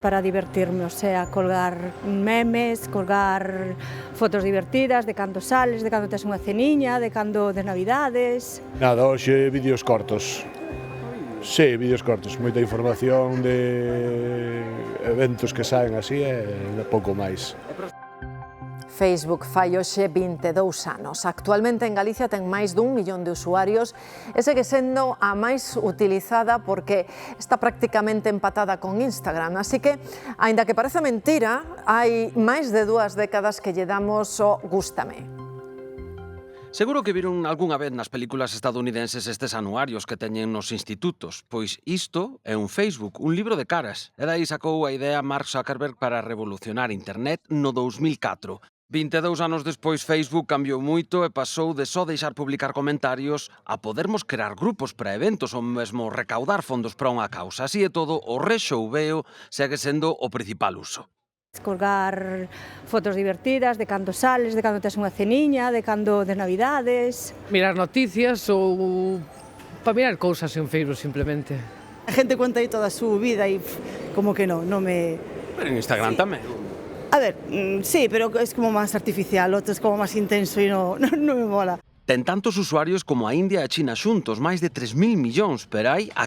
Para divertirme, o sea, colgar memes, colgar fotos divertidas de cando sales, de cando tes unha ceniña, de cando de Navidades. Nada, hoxe vídeos cortos. Sí, vídeos cortos, moita información de eventos que saen así e pouco máis. Facebook fai hoxe 22 anos. Actualmente en Galicia ten máis dun millón de usuarios e segue sendo a máis utilizada porque está prácticamente empatada con Instagram. Así que, aínda que parece mentira, hai máis de 2 décadas que lle damos o gústame. Seguro que viron algunha vez nas películas estadounidenses estes anuarios que teñen nos institutos, pois isto é un Facebook, un libro de caras. E dai sacou a idea Mark Zuckerberg para revolucionar Internet no 2004. 22 anos despois, Facebook cambiou moito e pasou de só deixar publicar comentarios a podermos crear grupos para eventos ou mesmo recaudar fondos para unha causa. Así e todo, o rexouveo segue sendo o principal uso. Colgar fotos divertidas de cando sales, de cando tes unha ceniña, de cando de Navidades. Mirar noticias ou para mirar cousas en Facebook simplemente. A gente cuenta aí toda a súa vida e como que non me... Pero en Instagram tamén. A ver, sí, pero es como máis artificial, outro es como máis intenso e non me mola. Ten tantos usuarios como a India e a China xuntos, máis de 3.000 millóns, pero hai a